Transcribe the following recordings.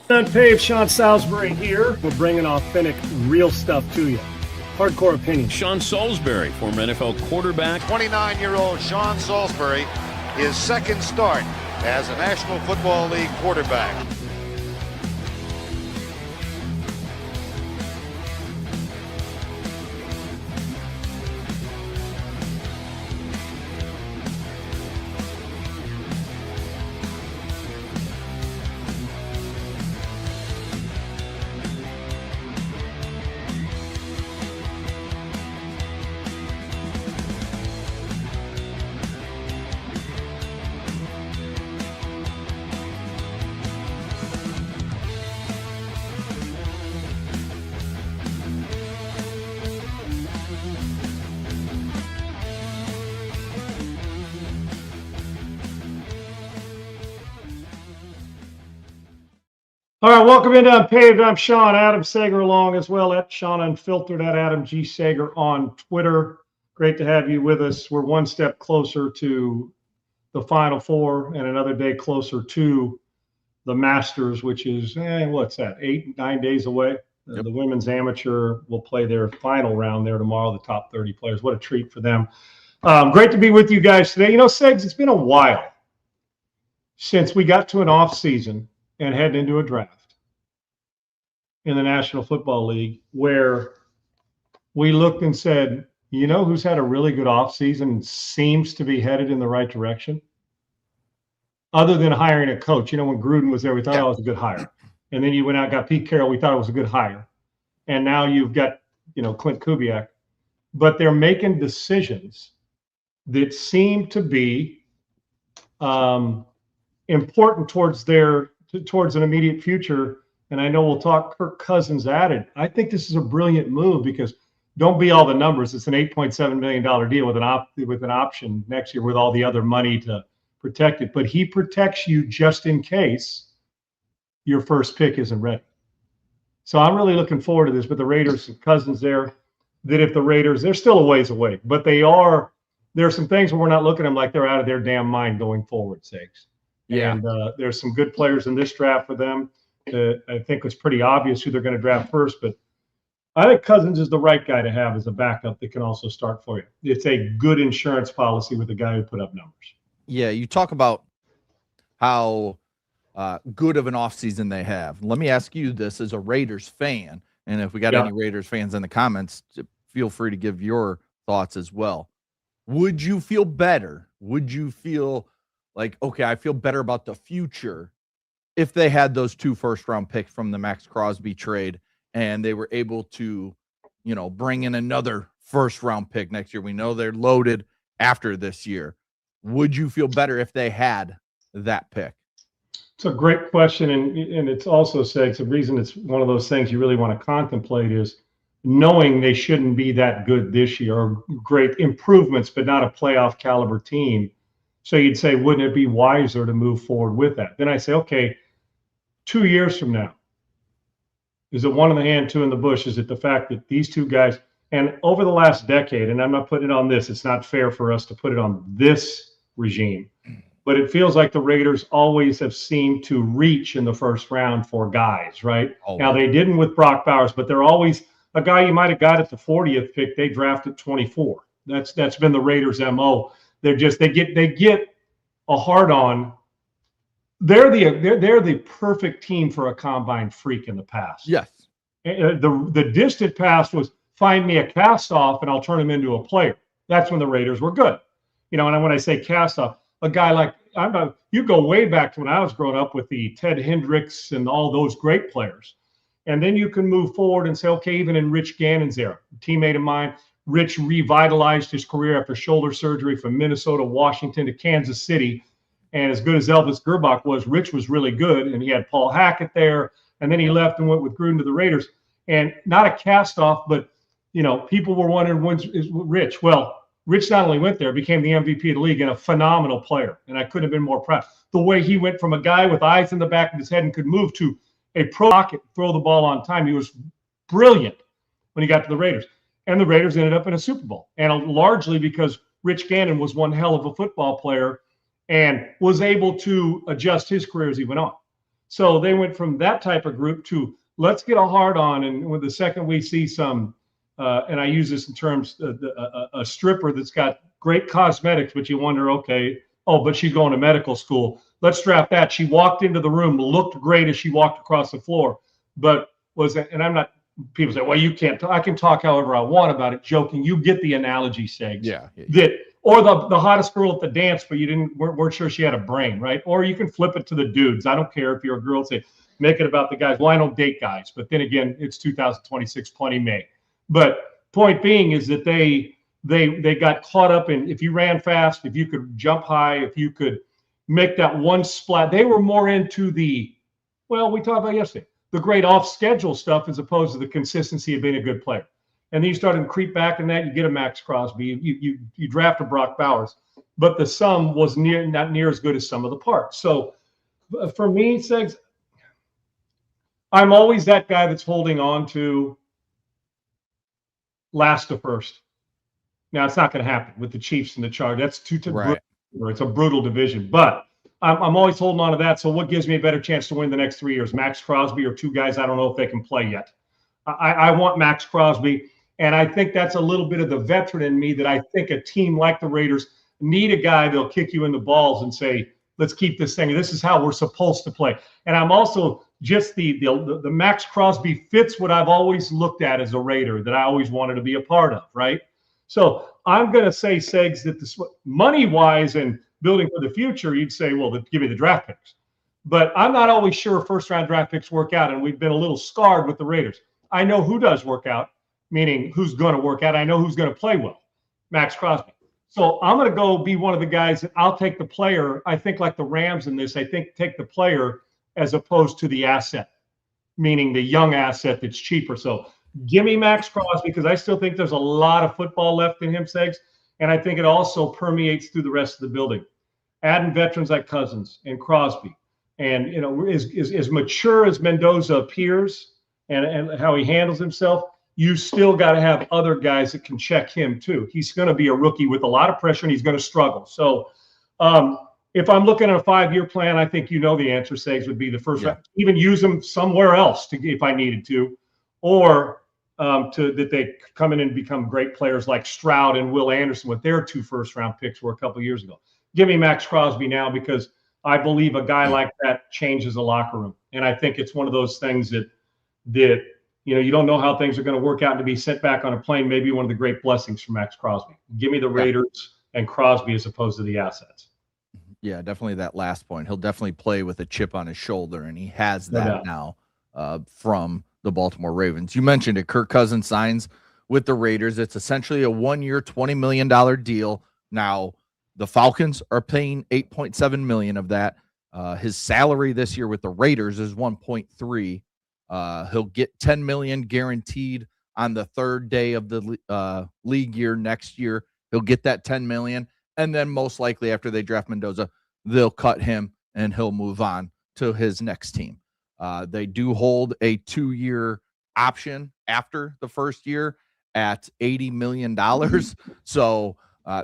UNPAVED, Sean Salisbury here. We're bringing authentic, real stuff to you. Hardcore opinion. Sean Salisbury, former NFL quarterback. 29-year-old Sean Salisbury, his second start as a National Football League quarterback. All right, welcome into UNPAVED. I'm Sean. Adam Sager along as well at Sean Unfiltered at Adam G. Sager on Twitter. Great to have you with us. We're one step closer to the Final Four and another day closer to the Masters, which is, what's that, 8-9 days away? Yep. The women's amateur will play their final round there tomorrow, the top 30 players. What a treat for them. Great to be with you guys today. You know, Segs, it's been a while since we got to an off season and head into a draft in the National Football League where we looked and said, you know who's had a really good offseason and seems to be headed in the right direction? Other than hiring a coach. You know, when Gruden was there, we thought that was a good hire. And then you went out and got Pete Carroll. We thought it was a good hire. And now you've got, Clint Kubiak. But they're making decisions that seem to be important towards an immediate future. And I know we'll talk Kirk Cousins added. I think this is a brilliant move because don't be all the numbers. It's an $8.7 million deal with an option next year with all the other money to protect it. But he protects you just in case your first pick isn't ready. So I'm really looking forward to this. But the Raiders and Cousins there, that if the Raiders, they're still a ways away, but there are some things where we're not looking at them like they're out of their damn mind going forward, sakes. Yeah. And there's some good players in this draft for them. I think it's pretty obvious who they're going to draft first, but I think Cousins is the right guy to have as a backup that can also start for you. It's a good insurance policy with a guy who put up numbers. Yeah, you talk about how good of an offseason they have. Let me ask you this as a Raiders fan, and if we got any Raiders fans in the comments, feel free to give your thoughts as well. Would you feel better? Would you feel like, okay, I feel better about the future if they had those 2 first-round picks from the Max Crosby trade and they were able to, bring in another first-round pick next year? We know they're loaded after this year. Would you feel better if they had that pick? It's a great question, and it's also said the reason it's one of those things you really want to contemplate is knowing they shouldn't be that good this year, or great improvements, but not a playoff caliber team. So you'd say, wouldn't it be wiser to move forward with that? Then I say, okay, 2 years from now, is it one in the hand, 2 in the bush? Is it the fact that these two guys, and over the last decade, and I'm not putting it on this, it's not fair for us to put it on this regime, but it feels like the Raiders always have seemed to reach in the first round for guys, right? Now, they didn't with Brock Bowers, but they're always a guy you might have got at the 40th pick, they drafted 24. That's been the Raiders' MO. They get a hard on. They're the perfect team for a combine freak in the past. Yes. The distant past was find me a cast off and I'll turn him into a player. That's when the Raiders were good. And when I say cast off, a guy like you go way back to when I was growing up with the Ted Hendricks and all those great players. And then you can move forward and say, okay, even in Rich Gannon's era, a teammate of mine, Rich revitalized his career after shoulder surgery from Minnesota, Washington to Kansas City. And as good as Elvis Gerbach was, Rich was really good. And he had Paul Hackett there. And then he left and went with Gruden to the Raiders. And not a cast-off, but, people were wondering, when's Rich? Well, Rich not only went there, became the MVP of the league and a phenomenal player. And I couldn't have been more proud. The way he went from a guy with eyes in the back of his head and could move to a pro pocket, throw the ball on time. He was brilliant when he got to the Raiders. And the Raiders ended up in a Super Bowl. And largely because Rich Gannon was one hell of a football player and was able to adjust his career as he went on. So they went from that type of group to let's get a hard on. And with the second we see some, and I use this in terms of a stripper that's got great cosmetics, but you wonder, okay, oh, but she's going to medical school. Let's draft that. She walked into the room, looked great as she walked across the floor, but and I'm not, people say, well, you can't, I can talk however I want about it, joking. You get the analogy, Segs. Yeah. That, or the hottest girl at the dance, but you weren't sure she had a brain, right? Or you can flip it to the dudes. I don't care if you're a girl, say, make it about the guys. Well, I don't date guys, but then again, it's 2026, plenty may. But point being is that they got caught up in, if you ran fast, if you could jump high, if you could make that one splat, they were more into the, well, we talked about yesterday, the great off-schedule stuff as opposed to the consistency of being a good player. And then you start to creep back in that, you get a Max Crosby, you draft a Brock Bowers, but the sum was not near as good as some of the parts. So for me, Segs, I'm always that guy that's holding on to last to first. Now, it's not going to happen with the Chiefs and the Chargers. That's too right. brutal. It's a brutal division. But I'm always holding on to that. So what gives me a better chance to win the next 3 years? Max Crosby or two guys I don't know if they can play yet. I want Max Crosby, and I think that's a little bit of the veteran in me that I think a team like the Raiders need a guy that'll kick you in the balls and say, let's keep this thing. This is how we're supposed to play. And I'm also just the Max Crosby fits what I've always looked at as a Raider that I always wanted to be a part of, right? So I'm going to say, Segs, that this money-wise and building for the future, you'd say, well, give me the draft picks. But I'm not always sure first-round draft picks work out, and we've been a little scarred with the Raiders. I know who does work out, meaning who's going to work out. I know who's going to play well, Max Crosby. So I'm going to go be one of the guys that I'll take the player. I think like the Rams in this, I think take the player as opposed to the asset, meaning the young asset that's cheaper. So give me Max Crosby because I still think there's a lot of football left in him, Segs, and I think it also permeates through the rest of the building. Adding veterans like Cousins and Crosby, and as mature as Mendoza appears and how he handles himself, you still got to have other guys that can check him too. He's going to be a rookie with a lot of pressure, and he's going to struggle. So if I'm looking at a 5-year plan, I think the answer, Segs, would be the first round. Even use them somewhere else if I needed to, or that they come in and become great players like Stroud and Will Anderson with their 2 first-round picks were a couple of years ago. Give me Max Crosby now because I believe a guy like that changes the locker room. And I think it's one of those things that you don't know how things are going to work out, and to be sent back on a plane may be one of the great blessings for Max Crosby. Give me the Raiders and Crosby as opposed to the assets. Yeah, definitely that last point. He'll definitely play with a chip on his shoulder, and he has that now from the Baltimore Ravens. You mentioned it. Kirk Cousins signs with the Raiders. It's essentially a 1-year, $20 million deal. Now, the Falcons are paying $8.7 million of that. His salary this year with the Raiders is $1.3. He'll get $10 million guaranteed on the 3rd day of the league year next year. He'll get that $10 million, and then most likely after they draft Mendoza, they'll cut him and he'll move on to his next team. They do hold a 2-year option after the first year at $80 million. So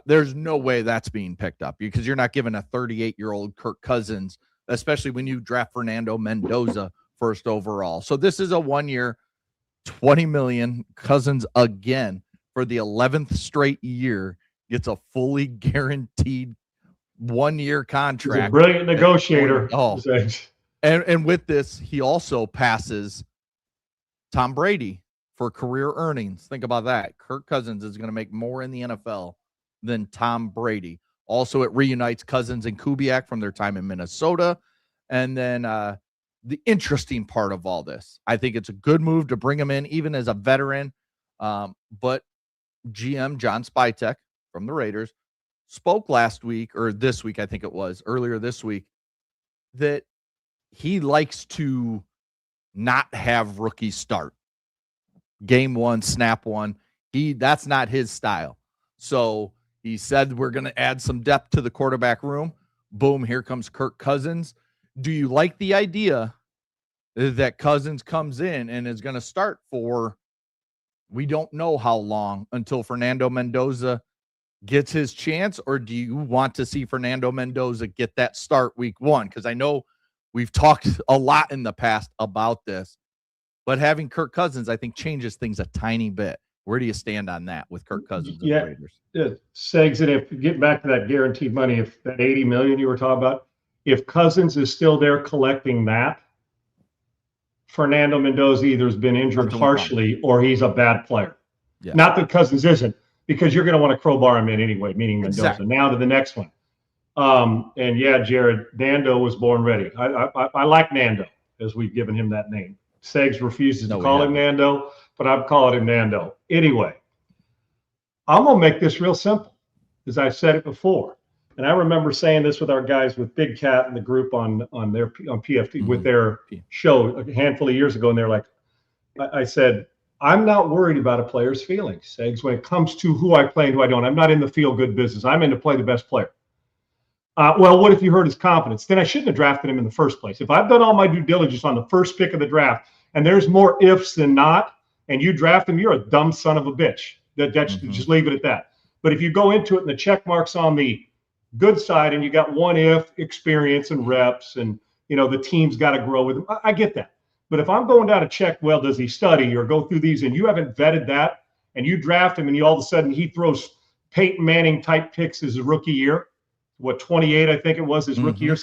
there's no way that's being picked up because you're not giving a 38-year-old Kirk Cousins, especially when you draft Fernando Mendoza first overall. So this is a 1-year, $20 million. Cousins again for the 11th straight year gets a fully guaranteed 1-year contract. He's a brilliant negotiator. And with this, he also passes Tom Brady for career earnings. Think about that. Kirk Cousins is going to make more in the NFL than Tom Brady. Also, it reunites Cousins and Kubiak from their time in Minnesota. And then the interesting part of all this, I think it's a good move to bring him in, even as a veteran. But GM John Spytek from the Raiders spoke last week, or this week, I think it was, earlier this week, that he likes to not have rookies start. Game 1, snap 1. That's not his style. So he said, we're going to add some depth to the quarterback room. Boom, here comes Kirk Cousins. Do you like the idea that Cousins comes in and is going to start for, we don't know how long, until Fernando Mendoza gets his chance, or do you want to see Fernando Mendoza get that start week 1? Because I know we've talked a lot in the past about this, but having Kirk Cousins, I think, changes things a tiny bit. Where do you stand on that with Kirk Cousins and the Raiders? Segs, and if get back to that guaranteed money, if that $80 million you were talking about, if Cousins is still there collecting that, Fernando Mendoza either has been injured harshly or he's a bad player. Yeah. Not that Cousins isn't, because you're going to want to crowbar him in anyway, meaning Mendoza. Exactly. Now to the next one. And yeah, Jared, Nando was born ready. I like Nando, as we've given him that name. Segs refuses to call him Nando, but I'm calling him Nando. Anyway, I'm going to make this real simple, as I've said it before. And I remember saying this with our guys with Big Cat and the group on PFT with their show a handful of years ago. And they're like, I said, I'm not worried about a player's feelings, Segs, when it comes to who I play and who I don't. I'm not in the feel-good business. I'm in to play the best player. Well, what if you hurt his confidence? Then I shouldn't have drafted him in the first place. If I've done all my due diligence on the first pick of the draft and there's more ifs than not, and you draft him, you're a dumb son of a bitch. Just leave it at that. But if you go into it and the check mark's on the good side and you got one if, experience and reps, and the team's got to grow with him, I get that. But if I'm going down to check, well, does he study or go through these, and you haven't vetted that, and you draft him and you all of a sudden he throws Peyton Manning type picks his rookie year, 28 I think it was his rookie year,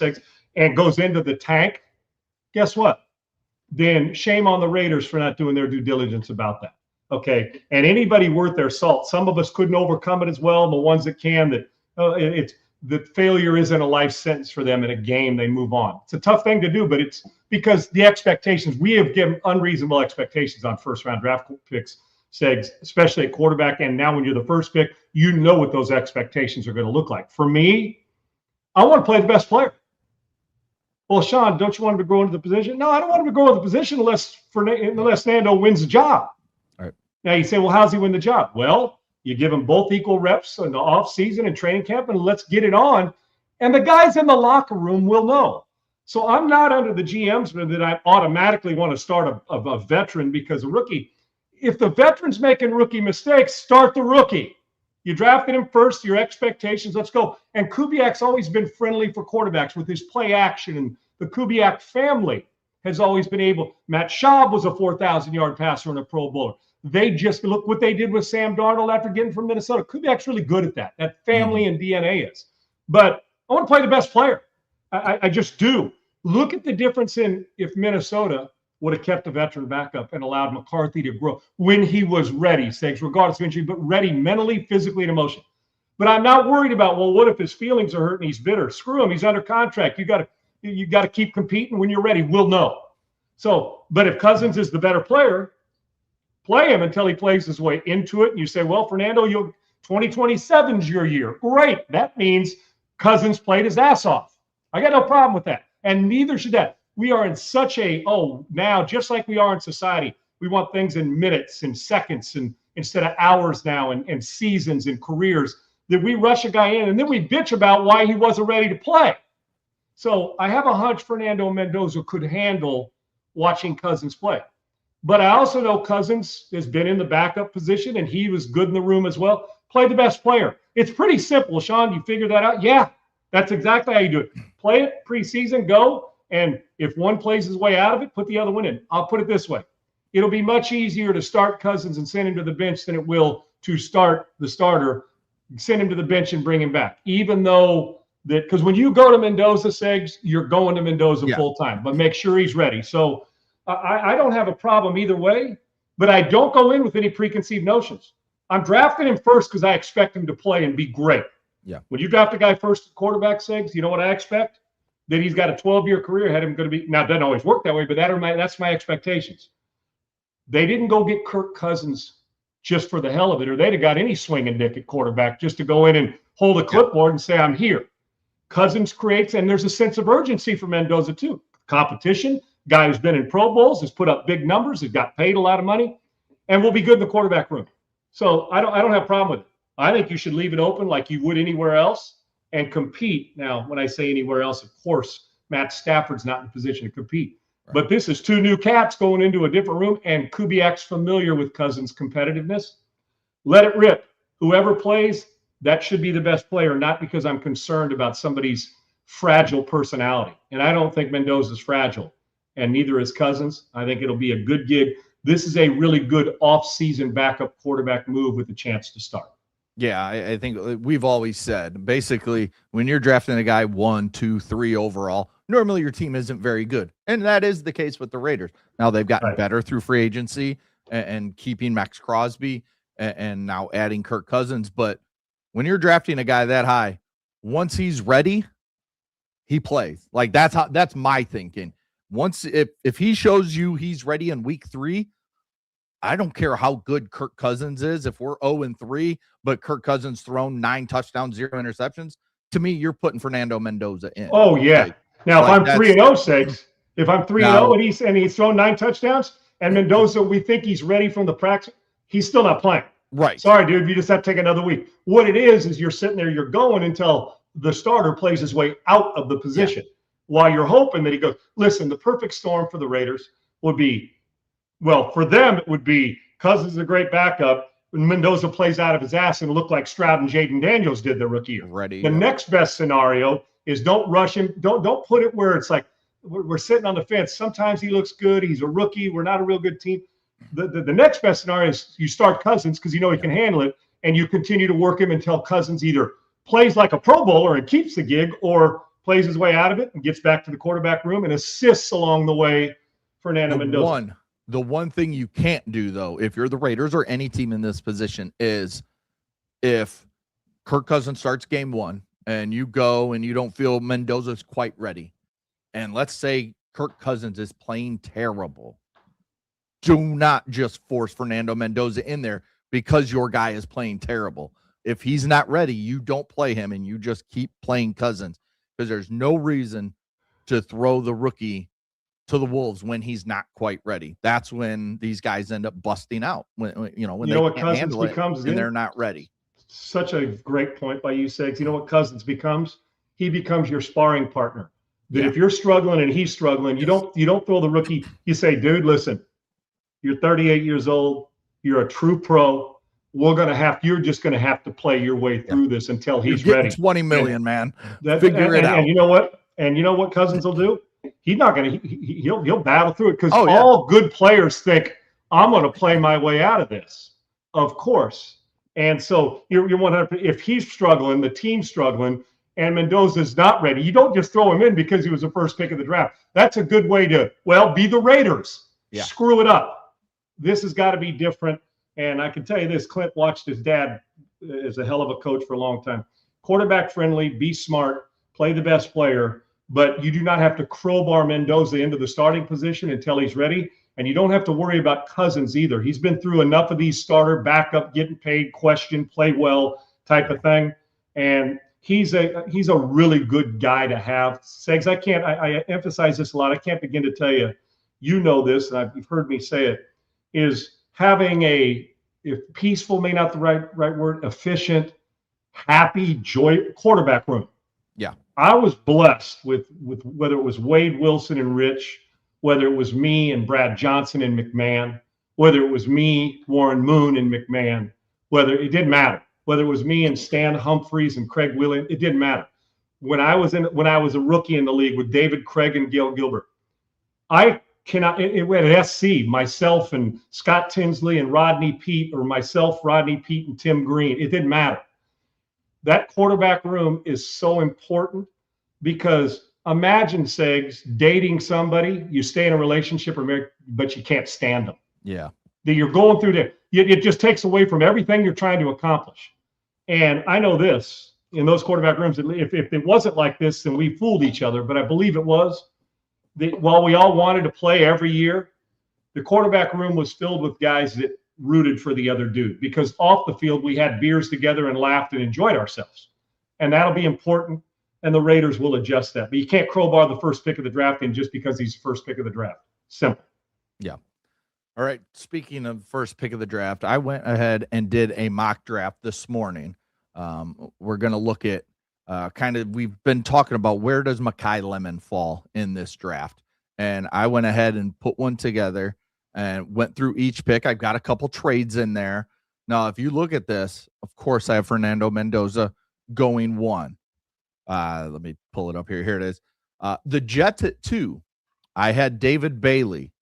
and goes into the tank, guess what? Then shame on the Raiders for not doing their due diligence about that. Okay, and anybody worth their salt. Some of us couldn't overcome it as well. The ones that can, it's the failure isn't a life sentence for them in a game. They move on. It's a tough thing to do, but it's because the expectations, we have given unreasonable expectations on first-round draft picks, Segs, especially at quarterback. And now when you're the first pick, you know what those expectations are going to look like. For me, I want to play the best player. Well, Sean, don't you want him to grow into the position? No, I don't want him to grow into the position unless Nando wins the job. All right. Now you say, well, how's he win the job? Well, you give them both equal reps in the off season and training camp, and let's get it on. And the guys in the locker room will know. So I'm not under the GM's that I automatically want to start a veteran because a rookie. If the veteran's making rookie mistakes, start the rookie. You drafted him first, your expectations, let's go. And Kubiak's always been friendly for quarterbacks with his play action, and the Kubiak family has always been able. Matt Schaub was a 4,000-yard passer and a Pro Bowler. They just look what they did with Sam Darnold after getting from Minnesota. Kubiak's really good at that. That family and DNA is. But I want to play the best player. I just do. Look at the difference in if Minnesota would have kept a veteran backup and allowed McCarthy to grow when he was ready, Segs, regardless of injury, but ready mentally, physically, and emotionally. But I'm not worried about, well, what if his feelings are hurt and he's bitter? Screw him. He's under contract. You got to keep competing when you're ready. We'll know. So, but if Cousins is the better player, play him until he plays his way into it. And you say, well, Fernando, 2027's your year. Great. That means Cousins played his ass off. I got no problem with that. And neither should that. We are in such now, just like we are in society, we want things in minutes and seconds and instead of hours now and seasons and careers, that we rush a guy in and then we bitch about why he wasn't ready to play. So I have a hunch Fernando Mendoza could handle watching Cousins play. But I also know Cousins has been in the backup position and he was good in the room as well. Play the best player. It's pretty simple, Sean. You figure that out? Yeah, that's exactly how you do it. Play it preseason, go. And if one plays his way out of it, put the other one in. I'll put it this way. It'll be much easier to start Cousins and send him to the bench than it will to start the starter, send him to the bench and bring him back. Even though that, because when you go to Mendoza, Segs, you're going to Mendoza full time, but make sure he's ready. So I don't have a problem either way, but I don't go in with any preconceived notions. I'm drafting him first because I expect him to play and be great. Yeah. When you draft a guy first at quarterback, Segs, you know what I expect? That he's got a 12-year career ahead of him. Going to be now. It doesn't always work that way, but that's my expectations. They didn't go get Kirk Cousins just for the hell of it, or they'd have got any swinging dick at quarterback just to go in and hold a clipboard and say, I'm here. Cousins creates, and there's a sense of urgency for Mendoza too. Competition, guy who's been in Pro Bowls, has put up big numbers, has got paid a lot of money, and will be good in the quarterback room. So I don't have a problem with it. I think you should leave it open like you would anywhere else and compete. Now, when I say anywhere else, of course, Matt Stafford's not in a position to compete. Right. But this is two new cats going into a different room, and Kubiak's familiar with Cousins' competitiveness. Let it rip. Whoever plays, that should be the best player, not because I'm concerned about somebody's fragile personality. And I don't think Mendoza's fragile, and neither is Cousins. I think it'll be a good gig. This is a really good off-season backup quarterback move with a chance to start. Yeah, I think we've always said, basically, when you're drafting a guy 1, 2, 3 overall, normally your team isn't very good. And that is the case with the Raiders. Now they've gotten better through free agency and keeping Max Crosby and now adding Kirk Cousins. But when you're drafting a guy that high, once he's ready, he plays. Like that's my thinking. Once if he shows you he's ready in week 3, I don't care how good Kirk Cousins is. If we're 0-3, but Kirk Cousins thrown 9 touchdowns, 0 interceptions, to me, you're putting Fernando Mendoza in. Oh yeah. Now, if I'm 3-0, Segs, if I'm 3-0 and he's thrown 9 touchdowns, and Mendoza, we think he's ready from the practice, he's still not playing. Right. Sorry, dude. You just have to take another week. What it is you're sitting there, you're going until the starter plays his way out of the position while you're hoping that he goes. Listen, the perfect storm for the Raiders would be, well, for them, it would be Cousins is a great backup, and Mendoza plays out of his ass and look like Stroud and Jaden Daniels did their rookie year. Ready. The next best scenario is don't rush him. Don't put it where it's like we're sitting on the fence. Sometimes he looks good. He's a rookie. We're not a real good team. The next best scenario is you start Cousins because you know he can handle it, and you continue to work him until Cousins either plays like a Pro Bowler and keeps the gig or plays his way out of it and gets back to the quarterback room and assists along the way Fernando Mendoza. The one thing you can't do, though, if you're the Raiders or any team in this position, is if Kirk Cousins starts game 1 and you go and you don't feel Mendoza's quite ready, and let's say Kirk Cousins is playing terrible, do not just force Fernando Mendoza in there because your guy is playing terrible. If he's not ready, you don't play him and you just keep playing Cousins, because there's no reason to throw the rookie to the wolves when he's not quite ready. That's when these guys end up busting out when they can't handle it and they're not ready. Such a great point by you, Segs. You know what Cousins becomes? He becomes your sparring partner. That if you're struggling and he's struggling, you don't throw the rookie. You say, dude, listen, you're 38 years old. You're a true pro. You're just going to have to play your way through this until he's ready. 20 million, man. Figure it out. And you know what? And you know what Cousins will do? He's not going to. He'll battle through it because all good players think I'm going to play my way out of this. Of course. And so you're 100%. If he's struggling, the team's struggling, and Mendoza's not ready, you don't just throw him in because he was the first pick of the draft. That's a good way to be the Raiders. Yeah. Screw it up. This has got to be different. And I can tell you this: Clint watched his dad as a hell of a coach for a long time. Quarterback friendly, be smart, play the best player. But you do not have to crowbar Mendoza into the starting position until he's ready. And you don't have to worry about Cousins either. He's been through enough of these starter, backup, getting paid, question, play well type of thing. And he's a really good guy to have. Segs, I emphasize this a lot. I can't begin to tell you, you know this, and you've heard me say it, is having if peaceful may not the right word, efficient, happy, joy quarterback room. Yeah. I was blessed with whether it was Wade Wilson and Rich, whether it was me and Brad Johnson and McMahon, whether it was me, Warren Moon and McMahon, it didn't matter. Whether it was me and Stan Humphries and Craig Williams, it didn't matter. When I was a rookie in the league with David Craig and Gail Gilbert, it went at SC, myself and Scott Tinsley and Rodney Pete, or myself, Rodney Pete, and Tim Green. It didn't matter. That quarterback room is so important because imagine, Segs, dating somebody, you stay in a relationship or married, but you can't stand them. Yeah. That you're going through that. It just takes away from everything you're trying to accomplish. And I know this, in those quarterback rooms, if it wasn't like this, then we fooled each other, but I believe it was. While we all wanted to play every year, the quarterback room was filled with guys that rooted for the other dude, because off the field we had beers together and laughed and enjoyed ourselves. And that'll be important, and the Raiders will adjust that. But you can't crowbar the first pick of the draft in just because he's the first pick of the draft. Simple. Yeah. All right. Speaking of first pick of the draft, I went ahead and did a mock draft this morning. We're going to look at we've been talking about where does Makai Lemon fall in this draft. And I went ahead and put one together and went through each pick. I've got a couple trades in there. Now, if you look at this, of course, I have Fernando Mendoza going 1. Let me pull it up here. Here it is. The Jets at 2. I had David Bailey.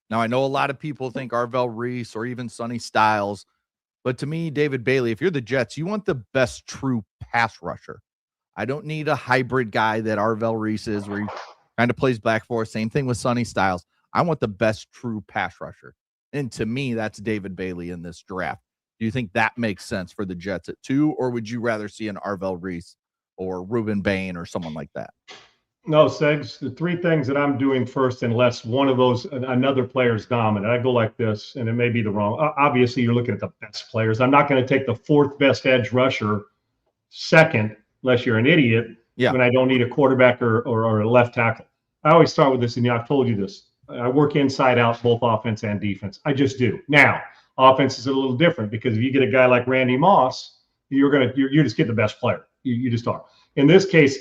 Now, I know a lot of people think Arvell Reese or even Sonny Styles, but to me, David Bailey, if you're the Jets, you want the best true pass rusher. I don't need a hybrid guy that Arvell Reese is, where he kind of plays back for us. Same thing with Sonny Styles. I want the best true pass rusher. And to me, that's David Bailey in this draft. Do you think that makes sense for the Jets at 2, or would you rather see an Arvell Reese or Ruben Bain or someone like that? No, Segs, the 3 things that I'm doing first, unless one of those, another player is dominant. I go like this, and it may be the wrong. Obviously, you're looking at the best players. I'm not going to take the 4th best edge rusher second, unless you're an idiot, when I don't need a quarterback or a left tackle. I always start with this, and I've told you this. I work inside out, both offense and defense. I just do. Now, offense is a little different, because if you get a guy like Randy Moss, you just get the best player. You just are. In this case,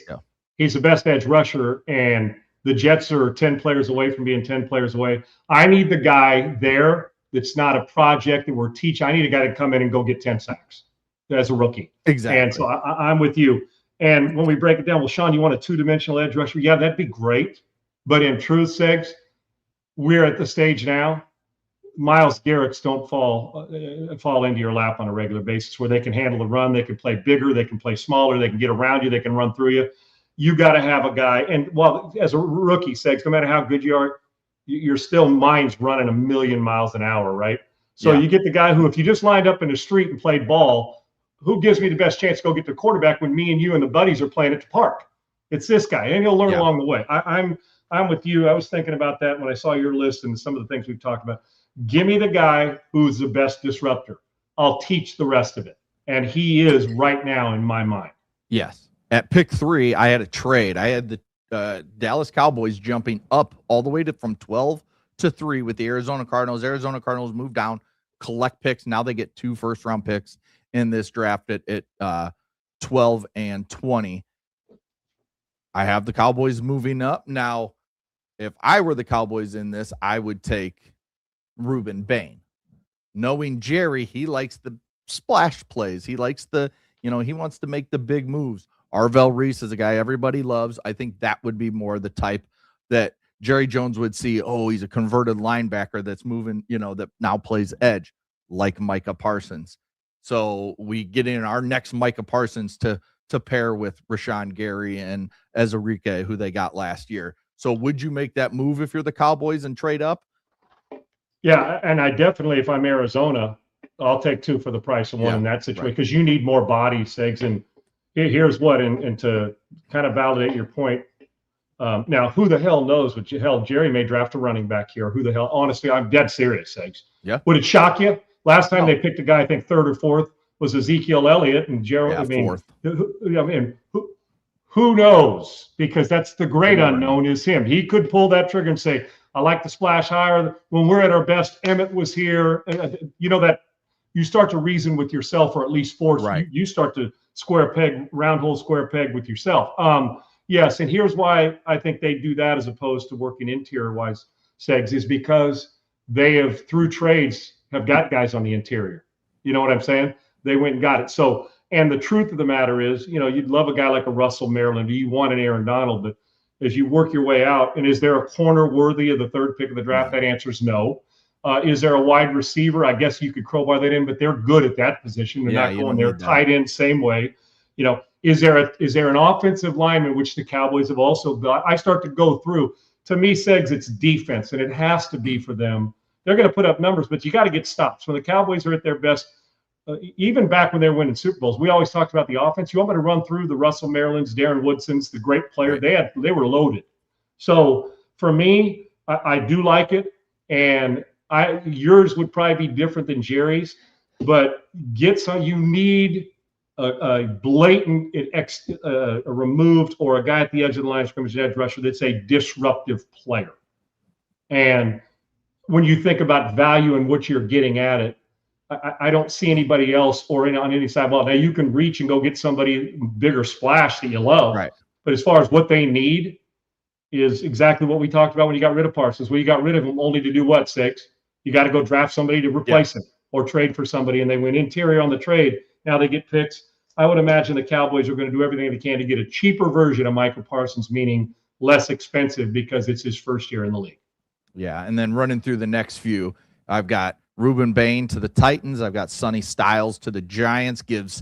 he's the best edge rusher, and the Jets are 10 players away from being 10 players away. I need the guy there that's not a project that we're teaching. I need a guy to come in and go get 10 sacks as a rookie. Exactly. And so I'm with you. And when we break it down, well, Sean, you want a 2-dimensional edge rusher? Yeah, that'd be great. But in truth, Segs, we're at the stage now. Myles Garrett's don't fall into your lap on a regular basis, where they can handle the run, they can play bigger, they can play smaller, they can get around you, they can run through you. You got to have a guy, and as a rookie, Segs, no matter how good you are, you're still mind's running 1,000,000 miles an hour, right? So you get the guy who, if you just lined up in the street and played ball, who gives me the best chance to go get the quarterback when me and you and the buddies are playing at the park? It's this guy, and he'll learn along the way. I'm with you. I was thinking about that when I saw your list and some of the things we've talked about. Give me the guy who's the best disruptor. I'll teach the rest of it. And he is right now in my mind. Yes. At pick 3, I had a trade. I had the Dallas Cowboys jumping up all the way from 12 to 3 with the Arizona Cardinals. Arizona Cardinals moved down, collect picks. Now they get 2 first-round picks in this draft at 12 and 20. I have the Cowboys moving up. Now, if I were the Cowboys in this, I would take Ruben Bain. Knowing Jerry, he likes the splash plays. He likes he wants to make the big moves. Arvell Reese is a guy everybody loves. I think that would be more the type that Jerry Jones would see. Oh, he's a converted linebacker that's moving, that now plays edge, like Micah Parsons. So we get in our next Micah Parsons to pair with Rashawn Gary and Ezerike, who they got last year. So would you make that move if you're the Cowboys and trade up? Yeah, and I definitely, if I'm Arizona, I'll take 2 for the price of 1 in that situation, because you need more body, Segs. And here's what, and to kind of validate your point, now, who the hell knows what Jerry may draft a running back here. Who the hell? Honestly, I'm dead serious, Segs. Yeah. Would it shock you? Last time they picked a guy, I think 3rd or 4th, was Ezekiel Elliott, and Jerry. I mean, 4th. Who knows? Because that's the great unknown is him. He could pull that trigger and say, I like the splash higher. When we're at our best, Emmett was here. That you start to reason with yourself, or at least force. Right. You start to round hole, square peg with yourself. Yes, and here's why I think they do that as opposed to working interior-wise, Segs, is because they have, through trades, have got guys on the interior. You know what I'm saying? They went and got it. So, and the truth of the matter is, you'd love a guy like a Russell Maryland. Do you want an Aaron Donald? But as you work your way out, and is there a corner worthy of the 3rd pick of the draft? That answer is no. Is there a wide receiver? I guess you could crowbar that in, but they're good at that position. They're not going there. Tight end, same way. Is there an offensive lineman, which the Cowboys have also got? I start to go through. To me, Segs, it's defense, and it has to be for them. They're going to put up numbers, but you got to get stops. When the Cowboys are at their best, even back when they were winning Super Bowls, we always talked about the offense. You want me to run through the Russell Marylands, Darren Woodsons, the great player? Right. They were loaded. So for me, I do like it, and yours would probably be different than Jerry's, but you need a blatant removed, or a guy at the edge of the line of scrimmage, edge rusher that's a disruptive player. And when you think about value and what you're getting at it, I don't see anybody else on any side. Well, now you can reach and go get somebody bigger splash that you love. Right. But as far as what they need is exactly what we talked about when you got rid of Parsons. Well, you got rid of him only to do what, Six? You got to go draft somebody to replace him. or trade for somebody, and they went interior on the trade. Now they get picks. I would imagine the Cowboys are going to do everything they can to get a cheaper version of Michael Parsons, meaning less expensive because it's his first year in the league. Yeah, and then running through the next few, I've got Reuben Bain to the Titans. I've got Sonny Styles to the Giants. Gives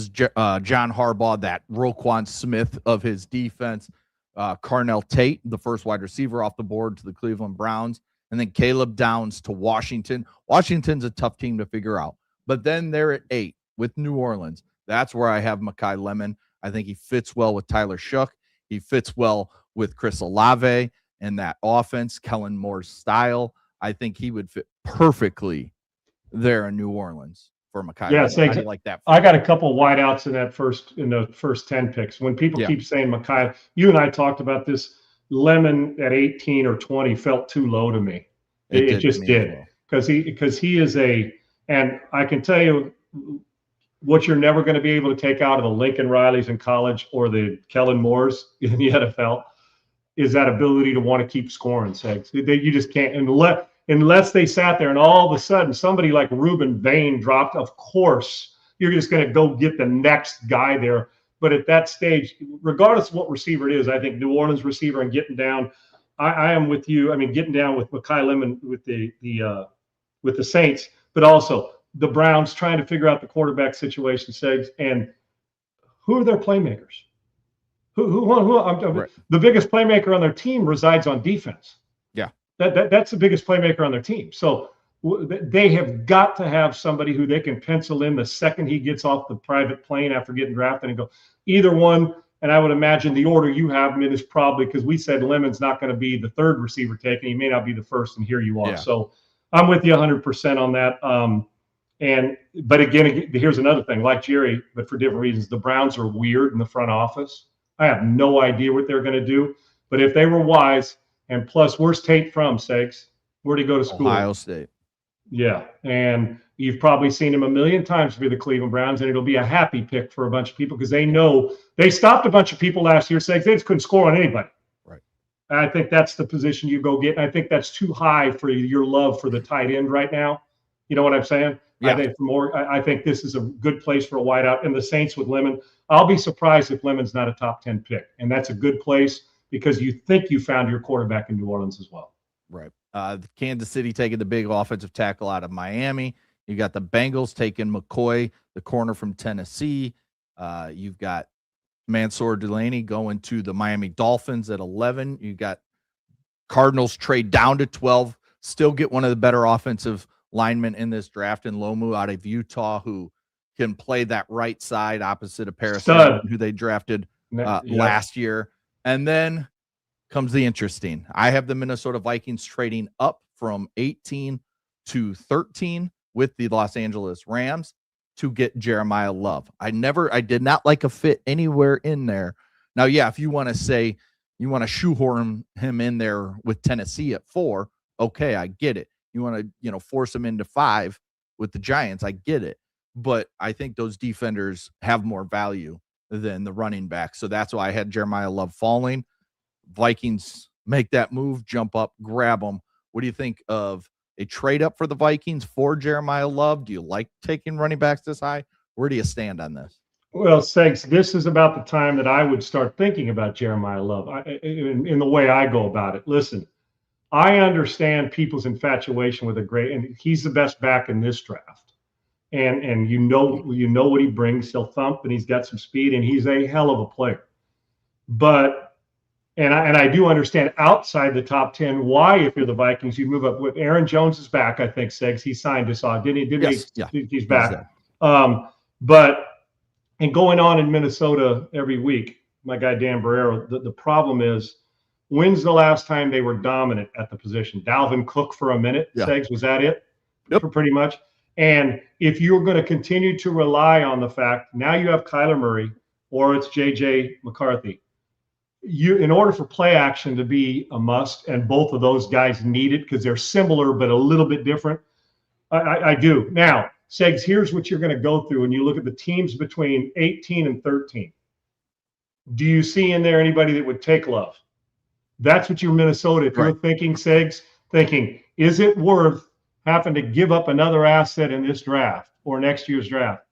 John Harbaugh that Roquan Smith of his defense. Carnell Tate, the first wide receiver off the board, to the Cleveland Browns. And then Caleb Downs to Washington. Washington's a tough team to figure out. But then they're at 8 with New Orleans. That's where I have Makai Lemon. I think he fits well with Tyler Shough. He fits well with Chris Olave and that offense, Kellen Moore's style. I think he would fit perfectly there in New Orleans for Makai. Yeah, How do you like that? I got a couple of wideouts in the first 10 picks. When people keep saying Makai, you and I talked about this. Lemon at 18 or 20 felt too low to me. It just did, because he is and I can tell you what you're never going to be able to take out of the Lincoln Rileys in college or the Kellen Moores in the NFL is that ability to want to keep scoring. Segs. You just can't, unless they sat there and all of a sudden somebody like Reuben Bain dropped. Of course, you're just going to go get the next guy there. But at that stage, regardless of what receiver it is, I think New Orleans receiver and getting down, I am with you. I mean, getting down with Makai Lemon with the Saints, but also the Browns trying to figure out the quarterback situation, Segs, and who are their playmakers? Right. The biggest playmaker on their team resides on defense. Yeah, that's the biggest playmaker on their team. So they have got to have somebody who they can pencil in the second he gets off the private plane after getting drafted and go either one. And I would imagine the order you have him in is probably, because we said Lemon's not going to be the third receiver taken. He may not be the first, and here you are. Yeah. So I'm with you 100% on that. But again, here's another thing, like Jerry, but for different reasons. The Browns are weird in the front office. I have no idea what they're going to do. But if they were wise, and plus, where's Tate from, Sakes? Where'd he go to school? Ohio State. Yeah, and you've probably seen him a million times for the Cleveland Browns, and it'll be a happy pick for a bunch of people because they know they stopped a bunch of people last year saying they just couldn't score on anybody. Right. I think that's the position you go get. And I think that's too high for your love for the tight end right now. You know what I'm saying? Yeah. I think this is a good place for a wideout. And the Saints with Lemon, I'll be surprised if Lemon's not a top 10 pick. And that's a good place because you think you found your quarterback in New Orleans as well. Right. Kansas City taking the big offensive tackle out of Miami. You got the Bengals taking McCoy, the corner from Tennessee. You've got Mansour Delaney going to the Miami Dolphins at 11. You got Cardinals trade down to 12, still get one of the better offensive linemen in this draft in Lomu out of Utah, who can play that right side opposite of Paris, who they drafted last year. And then comes the interesting. I have the Minnesota Vikings trading up from 18 to 13 with the Los Angeles Rams to get Jeremiah Love. I did not like a fit anywhere in there. Now, yeah, if you want to say you want to shoehorn him in there with Tennessee at 4, okay, I get it. You want to, force him into 5 with the Giants, I get it. But I think those defenders have more value than the running back. So that's why I had Jeremiah Love falling. Vikings make that move, jump up, grab him. What do you think of a trade up for the Vikings for Jeremiah Love? Do you like taking running backs this high? Where do you stand on this? Well, Segs, this is about the time that I would start thinking about Jeremiah Love in the way I go about it. Listen, I understand people's infatuation with and he's the best back in this draft. And you know what he brings. He'll thump, and he's got some speed, and he's a hell of a player. But and I do understand outside the top 10 why, if you're the Vikings, you move up with Aaron Jones is back. I think Segs, he signed us off, didn't he? Yes. He's back. But going on in Minnesota every week, my guy Dan Barrero. The problem is, when's the last time they were dominant at the position? Dalvin Cook for a minute. Yeah. Segs, was that it? Yep. For pretty much. And if you're going to continue to rely on the fact now you have Kyler Murray or it's JJ McCarthy. In order for play action to be a must, and both of those guys need it because they're similar but a little bit different, I do. Now, Segs, here's what you're going to go through when you look at the teams between 18 and 13. Do you see in there anybody that would take Love? That's what you're Minnesota. If you're thinking, Segs, is it worth happen to give up another asset in this draft or next year's draft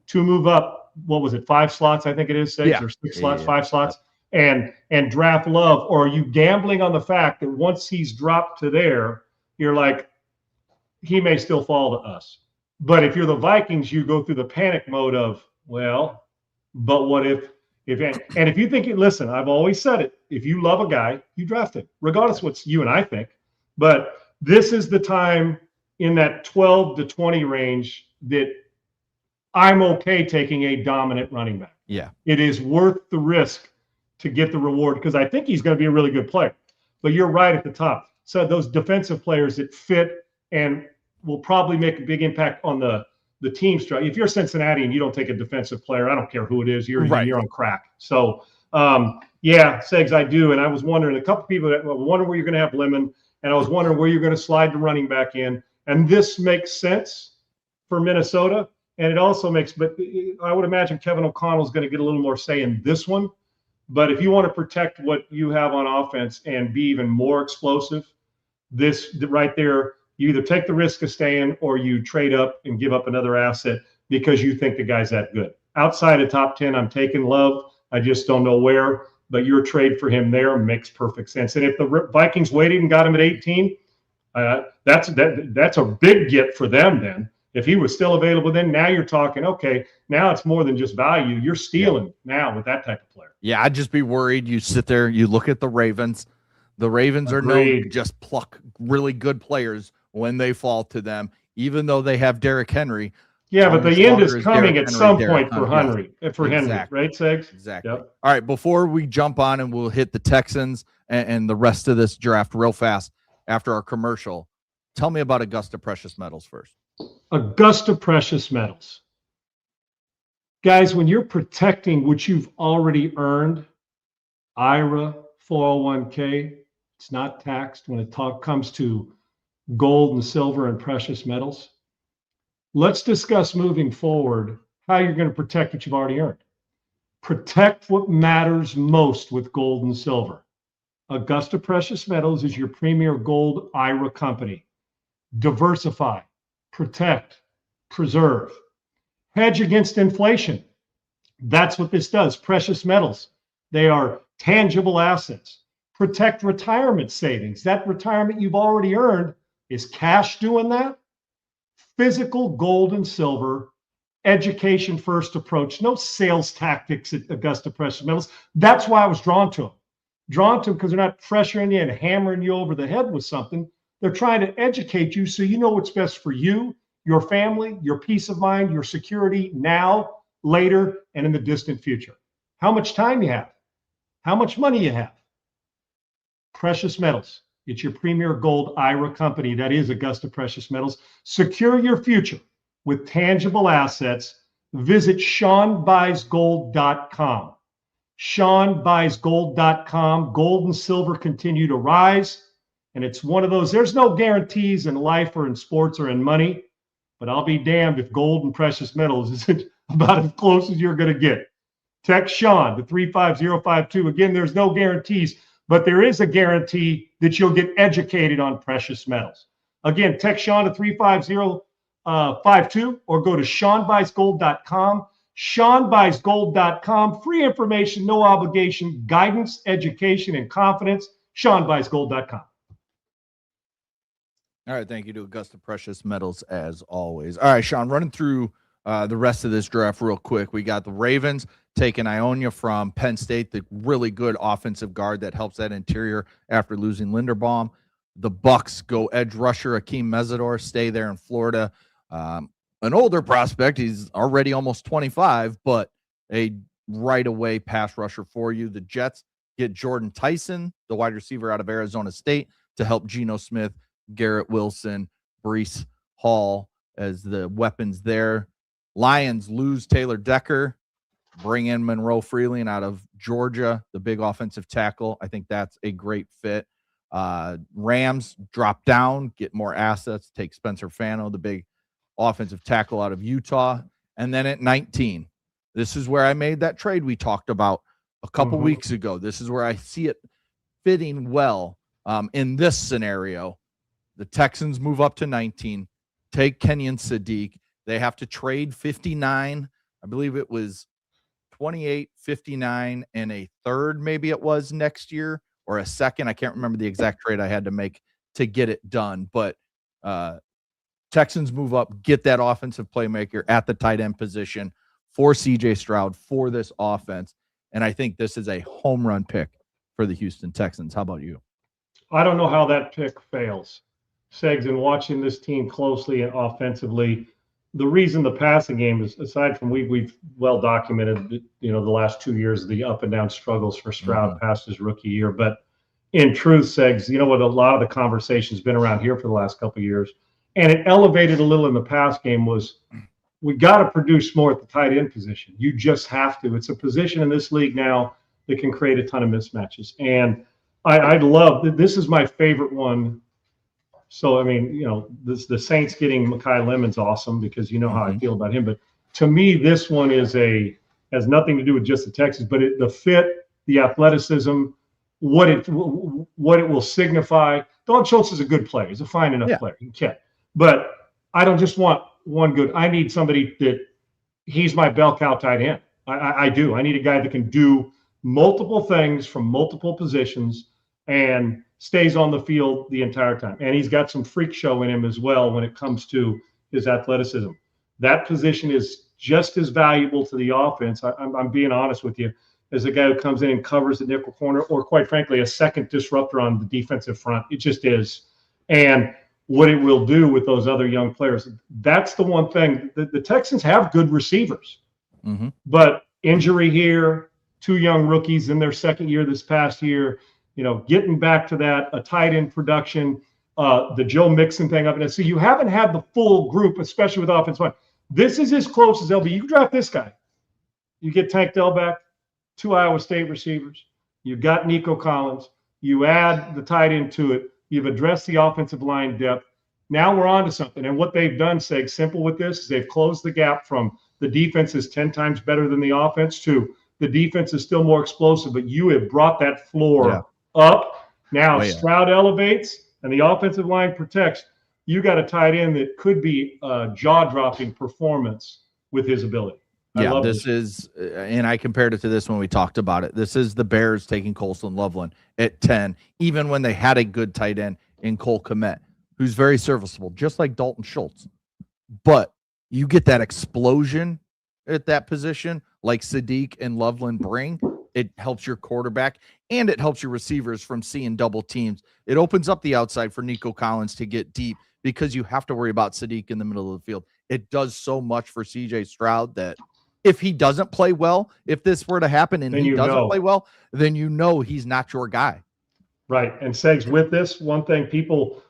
to move up, what was it, 5 slots, I think it is, 6 or 6 slots, 5 slots, and draft Love? Or are you gambling on the fact that once he's dropped to there, you're like, he may still fall to us? But if you're the Vikings, you go through the panic mode of, well, but what if and if you think it, listen, I've always said it, if you love a guy, you draft him, regardless of what you and I think. But this is the time in that 12 to 20 range that I'm okay taking a dominant running back. Yeah. It is worth the risk to get the reward, because I think he's going to be a really good player. But you're right at the top. So those defensive players that fit and will probably make a big impact on the team structure. If you're Cincinnati and you don't take a defensive player, I don't care who it is, you're on crack. So, yeah, Segs, I do. And I was wondering, a couple people that were wondering where you're going to have Lemon, and I was wondering where you're going to slide the running back in. And this makes sense for Minnesota. And it also makes, but I would imagine Kevin O'Connell's going to get a little more say in this one. But if you want to protect what you have on offense and be even more explosive, this right there, you either take the risk of staying or you trade up and give up another asset because you think the guy's that good. Outside of top 10, I'm taking Love. I just don't know where, but your trade for him there makes perfect sense. And if the Vikings waited and got him at 18, that's a big get for them then. If he was still available then, now you're talking, okay, now it's more than just value. You're stealing now with that type of player. Yeah, I'd just be worried. You sit there, you look at the Ravens. The Ravens are known to just pluck really good players when they fall to them, even though they have Derrick Henry. Yeah, but the end is coming at some point for Henry, right, Segs? Exactly. Yep. All right, before we jump on and we'll hit the Texans and the rest of this draft real fast after our commercial, tell me about Augusta Precious Metals first. Augusta Precious Metals. Guys, when you're protecting what you've already earned, IRA, 401k, it's not taxed when it comes to gold and silver and precious metals. Let's discuss moving forward how you're going to protect what you've already earned. Protect what matters most with gold and silver. Augusta Precious Metals is your premier gold IRA company. Diversify, protect, preserve, hedge against inflation. That's what this does. Precious metals, they are tangible assets. Protect retirement savings. That retirement you've already earned, is cash doing that? Physical gold and silver, education first approach, no sales tactics at Augusta Precious Metals. That's why I was drawn to them. Drawn to them because they're not pressuring you and hammering you over the head with something. They're trying to educate you so you know what's best for you, your family, your peace of mind, your security now, later, and in the distant future. How much time you have, how much money you have. Precious Metals. It's your premier gold IRA company. That is Augusta Precious Metals. Secure your future with tangible assets. Visit SeanBuysGold.com. SeanBuysGold.com. Gold and silver continue to rise. And it's one of those, there's no guarantees in life or in sports or in money, but I'll be damned if gold and precious metals isn't about as close as you're going to get. Text Sean to 35052. Again, there's no guarantees, but there is a guarantee that you'll get educated on precious metals. Again, text Sean to 35052 or go to SeanBuysGold.com. SeanBuysGold.com. Free information, no obligation, guidance, education, and confidence. SeanBuysGold.com. All right, thank you to Augusta Precious Metals as always. All right, Sean, running through the rest of this draft real quick. We got the Ravens taking Ionia from Penn State, the really good offensive guard that helps that interior after losing Linderbaum. The Bucks go edge rusher Akeem Mesidor, stay there in Florida. An older prospect, he's already almost 25, but a right-away pass rusher for you. The Jets get Jordan Tyson, the wide receiver out of Arizona State, to help Geno Smith, Garrett Wilson, Breece Hall as the weapons there. Lions lose Taylor Decker, bring in Monroe Freeland out of Georgia, the big offensive tackle. I think that's a great fit. Rams drop down, get more assets, take Spencer Fano, the big offensive tackle out of Utah. And then at 19, this is where I made that trade we talked about a couple weeks ago. This is where I see it fitting well in this scenario. The Texans move up to 19, take Kenyon Sadiq. They have to trade 59. I believe it was 28, 59, and a third, maybe it was next year, or a second. I can't remember the exact trade I had to make to get it done. But Texans move up, get that offensive playmaker at the tight end position for CJ Stroud for this offense. And I think this is a home run pick for the Houston Texans. How about you? I don't know how that pick fails. Segs, in watching this team closely and offensively, the reason the passing game is, aside from we've well documented, the last 2 years, the up and down struggles for Stroud past his rookie year. But in truth, Segs, what a lot of the conversation's been around here for the last couple of years, and it elevated a little in the pass game, was we got to produce more at the tight end position. You just have to. It's a position in this league now that can create a ton of mismatches. And I love, this is my favorite one. So, the Saints getting Makai Lemon's awesome, because you know how I feel about him. But to me, this one has nothing to do with just the Texans, but the fit, the athleticism, what it will signify. Don Schultz is a good player. He's a fine enough player. He can. But I don't just want one good. I need somebody that he's my bell cow tight end. I do. I need a guy that can do multiple things from multiple positions and stays on the field the entire time. And he's got some freak show in him as well when it comes to his athleticism. That position is just as valuable to the offense, I'm being honest with you, as a guy who comes in and covers the nickel corner, or quite frankly, a second disruptor on the defensive front. It just is. And what it will do with those other young players, that's the one thing. The Texans have good receivers, but injury here, 2 young rookies in their second year this past year, getting back to that, a tight end production, the Joe Mixon thing up. And so you haven't had the full group, especially with offensive line. This is as close as they'll be. You draft this guy. You get Tank Dell back, 2 Iowa State receivers. You've got Nico Collins. You add the tight end to it. You've addressed the offensive line depth. Now we're on to something. And what they've done, Seg, simple with this, is they've closed the gap from the defense is 10 times better than the offense to the defense is still more explosive, but you have brought that floor up. Now Stroud elevates and the offensive line protects. You got a tight end that could be a jaw-dropping performance with his ability. This is, and I compared it to this when we talked about it. This is the Bears taking Colson Loveland at 10, even when they had a good tight end in Cole Kmet, who's very serviceable, just like Dalton Schultz. But you get that explosion at that position, like Sadiq and Loveland bring. It helps your quarterback and it helps your receivers from seeing double teams. It opens up the outside for Nico Collins to get deep, because you have to worry about Sadiq in the middle of the field. It does so much for CJ Stroud that if he doesn't play well, if this were to happen and he doesn't play well, then he's not your guy. Right. And Segs, with this, one thing do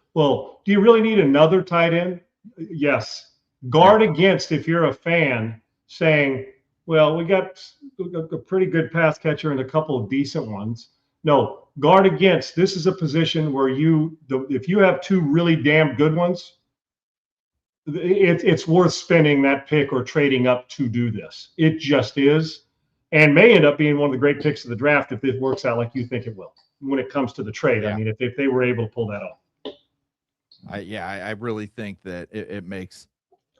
you really need another tight end? Yes. Guard against, if you're a fan, saying, well, we got a pretty good pass catcher and a couple of decent ones. No, guard against. This is a position where if you have 2 really damn good ones, it's worth spending that pick or trading up to do this. It just is, and may end up being one of the great picks of the draft if it works out like you think it will when it comes to the trade. I mean, if they were able to pull that off. I really think that it makes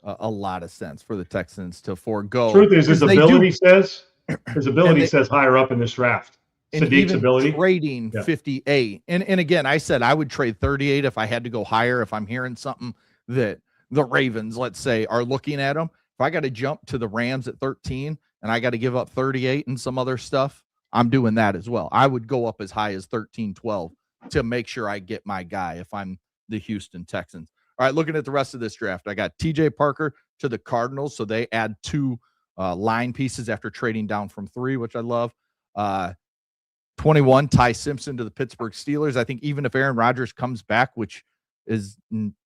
a lot of sense for the Texans to forego. Truth is, his ability says higher up in this draft. Sadiq's ability. Trading 58. And again, I said I would trade 38 if I had to go higher, if I'm hearing something that the Ravens, let's say, are looking at them. If I got to jump to the Rams at 13 and I got to give up 38 and some other stuff, I'm doing that as well. I would go up as high as 13, 12 to make sure I get my guy if I'm the Houston Texans. All right, looking at the rest of this draft, I got TJ Parker to the Cardinals, so they add 2 line pieces after trading down from 3, which I love. 21, Ty Simpson to the Pittsburgh Steelers. I think even if Aaron Rodgers comes back, which is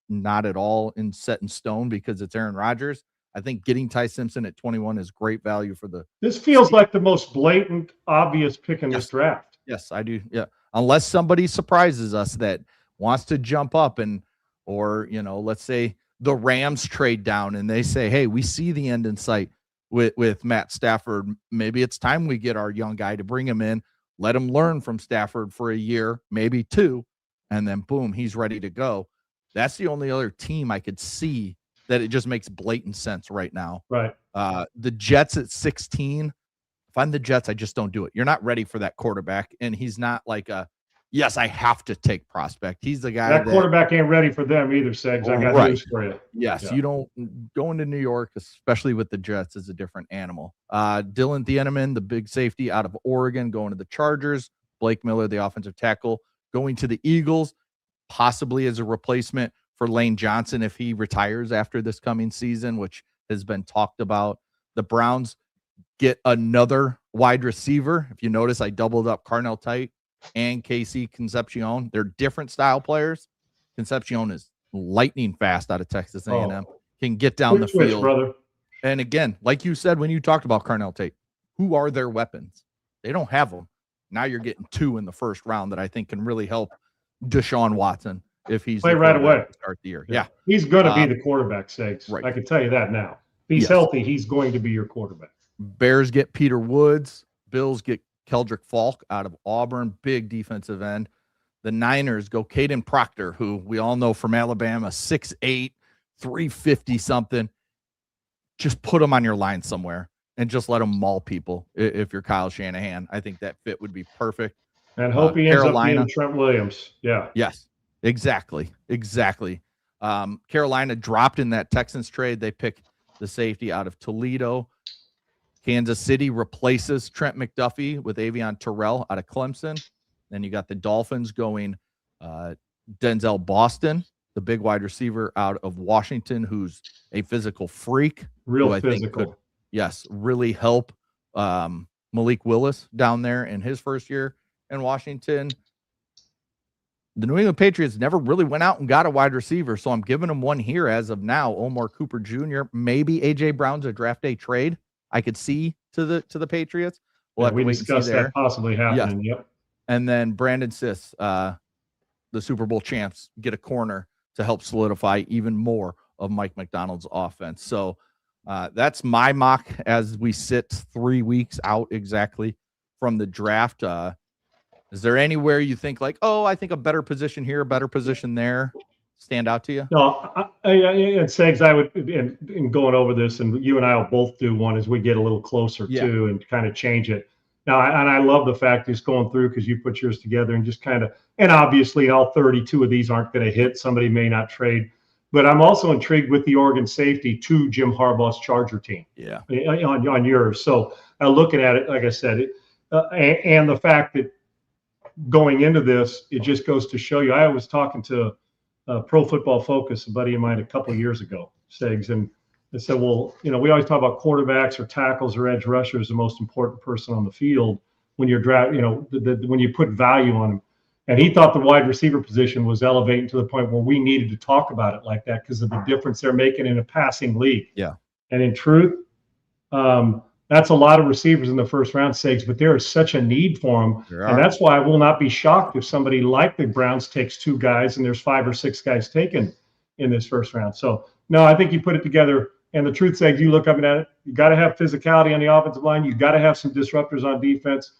not at all set in stone because it's Aaron Rodgers, I think getting Ty Simpson at 21 is great value for the. This feels like the most blatant, obvious pick in this draft. Yes, I do. Yeah, unless somebody surprises us that wants to jump up or let's say the Rams trade down and they say, hey, we see the end in sight with Matt Stafford. Maybe it's time we get our young guy to bring him in, let him learn from Stafford for a year, maybe 2, and then boom, he's ready to go. That's the only other team I could see that it just makes blatant sense right now. Right. The Jets at 16. If I'm the Jets, I just don't do it. You're not ready for that quarterback, and he's not like yes, I have to take prospect. He's the guy that quarterback ain't ready for them either, Segs. I got news for you. Yes, yeah. You don't go into New York, especially with the Jets, is a different animal. Dylan Thieneman, the big safety out of Oregon, going to the Chargers. Blake Miller, the offensive tackle, going to the Eagles, possibly as a replacement for Lane Johnson if he retires after this coming season, which has been talked about. The Browns get another wide receiver. If you notice, I doubled up Carnell Tate and Casey Concepcion. They're different style players. Concepcion is lightning fast out of Texas A&M. Can get down the field. Brother. And again, like you said when you talked about Carnell Tate, who are their weapons? They don't have them. Now you're getting 2 in the first round that I think can really help Deshaun Watson if he's play right away to start the year. Yeah. He's going to be the quarterback, Segs. Right. I can tell you that now. If he's healthy, he's going to be your quarterback. Bears get Peter Woods. Bills get Keldrick Falk out of Auburn, big defensive end. The Niners go Caden Proctor, who we all know from Alabama, 6'8", 350 something. Just put him on your line somewhere and just let him maul people. If you're Kyle Shanahan, I think that fit would be perfect. And hope he ends up being Trent Williams. Yeah. Yes, exactly. Carolina dropped in that Texans trade. They pick the safety out of Toledo. Kansas City replaces Trent McDuffie with Avion Terrell out of Clemson. Then you got the Dolphins going Denzel Boston, the big wide receiver out of Washington, who's a physical freak. Real physical. Really help Malik Willis down there in his first year in Washington. The New England Patriots never really went out and got a wide receiver, so I'm giving them one here as of now. Omar Cooper Jr., maybe A.J. Brown's a draft day trade I could see to the Patriots. We discussed that possibly happening. Yes. Yep. And then Brandon Siss, the Super Bowl champs, get a corner to help solidify even more of Mike McDonald's offense. So that's my mock as we sit 3 weeks out exactly from the draft. Is there anywhere you think like, oh, I think a better position here, a better position there stand out to you? No, Segs, I would, in going over this, and you and I will both do one as we get a little closer to and kind of change it. Now, and I love the fact it's going through because you put yours together and just kind of, and obviously all 32 of these aren't going to hit. Somebody may not trade, but I'm also intrigued with the Oregon safety to Jim Harbaugh's Charger team. Yeah. On yours. So looking at it, like I said, and the fact that going into this, it just goes to show you. I was talking to Pro Football Focus, a buddy of mine, a couple of years ago, Segs, and they said, well, we always talk about quarterbacks or tackles or edge rushers, the most important person on the field when you're when you put value on them. And he thought the wide receiver position was elevating to the point where we needed to talk about it like that because of the difference they're making in a passing league. Yeah. And in truth, that's a lot of receivers in the first round, Segs, but there is such a need for them. And that's why I will not be shocked if somebody like the Browns takes 2 guys and there's 5 or 6 guys taken in this first round. So, no, I think you put it together. And the truth, Segs, you look up at it, you got to have physicality on the offensive line. You got to have some disruptors on defense.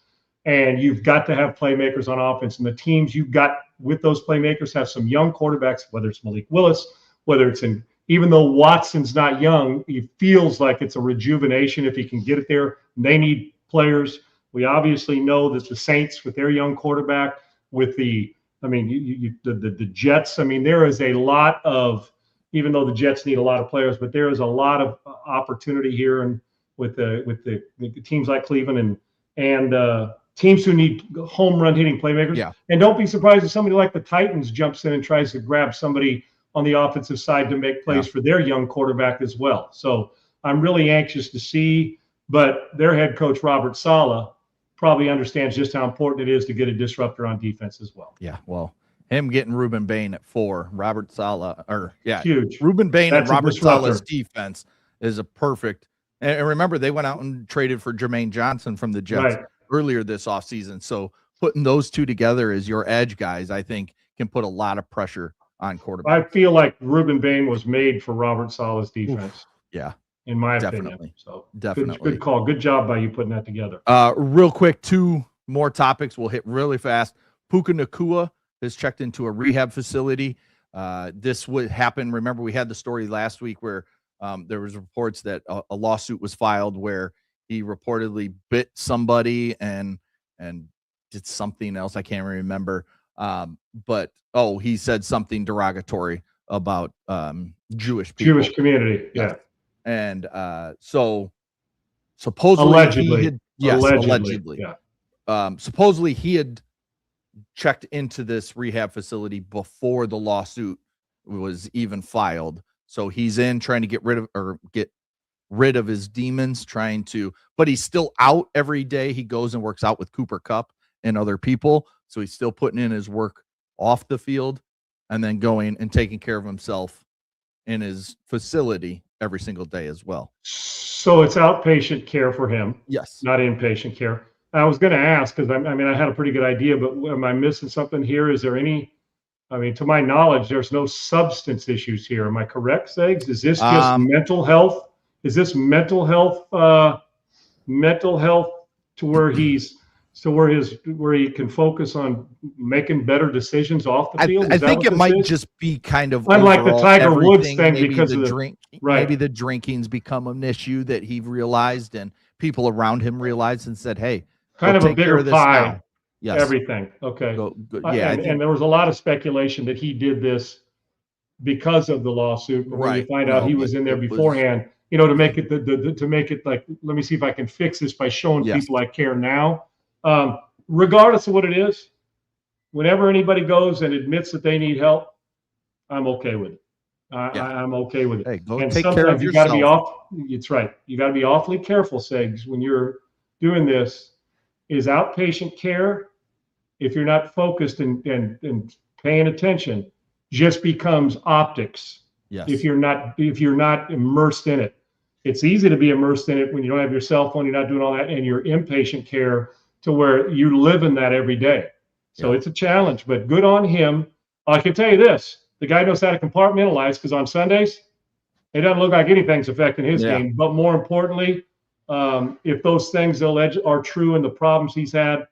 And you've got to have playmakers on offense. And the teams you've got with those playmakers have some young quarterbacks, whether it's Malik Willis, whether it's even though Watson's not young, he feels like it's a rejuvenation if he can get it there. They need players. We obviously know that the Saints, with their young quarterback, with the Jets, there is a lot of, even though the Jets need a lot of players, but there is a lot of opportunity here, and with the teams like Cleveland and teams who need home run hitting playmakers. Yeah. And don't be surprised if somebody like the Titans jumps in and tries to grab somebody on the offensive side to make plays for their young quarterback as well. So I'm really anxious to see, but their head coach, Robert Saleh, probably understands just how important it is to get a disruptor on defense as well. Yeah, well, him getting Ruben Bain at 4, Robert Saleh, huge. Ruben Bain and Robert Saleh's defense is a perfect. And remember, they went out and traded for Jermaine Johnson from the Jets earlier this offseason. So putting those two together as your edge guys, I think, can put a lot of pressure on quarterback. I feel like Ruben Bain was made for Robert Saleh's defense. Yeah. In my opinion. So definitely. Good call. Good job by you putting that together. Real quick, 2 more topics we'll hit really fast. Puka Nacua has checked into a rehab facility. This would happen. Remember, we had the story last week where there was reports that a lawsuit was filed where he reportedly bit somebody and did something else. I can't remember. But he said something derogatory about Jewish people. Jewish community. Yeah. And so supposedly allegedly. Allegedly. Yeah. Supposedly he had checked into this rehab facility before the lawsuit was even filed. So he's in trying to get rid of his demons, but he's still out every day. He goes and works out with Cooper Kupp and other people. So he's still putting in his work off the field and then going and taking care of himself in his facility every single day as well. So it's outpatient care for him. Yes. Not inpatient care. I was going to ask, because I had a pretty good idea, but am I missing something here? Is there any, to my knowledge, there's no substance issues here. Am I correct, Segs? Is this just mental health? Is this mental health to where where he can focus on making better decisions off the field? I think it might just be kind of unlike the Tiger Woods thing, maybe because of the drink. Right. Maybe the drinking's become an issue that he realized, and people around him realized and said, "Hey, kind of a bigger pie." Now. Yes. Everything. Okay. Yeah. And there was a lot of speculation that he did this because of the lawsuit. But when you find out he was in there beforehand, to make it to make it like, let me see if I can fix this by showing people I care now. Regardless of what it is, whenever anybody goes and admits that they need help, I'm okay with it. I'm okay with it. Hey, go and take sometimes care of you got to yourself. It's right. You got to be awfully careful, Segs, when you're doing this. Is outpatient care, if you're not focused and paying attention, just becomes optics. Yes. If you're not immersed in it. It's easy to be immersed in it when you don't have your cell phone, you're not doing all that, and you're inpatient care to where you live in that every day. So it's a challenge, but good on him. I can tell you this, the guy knows how to compartmentalize, because on Sundays, it doesn't look like anything's affecting his game. But more importantly, if those things alleged are true and the problems he's had,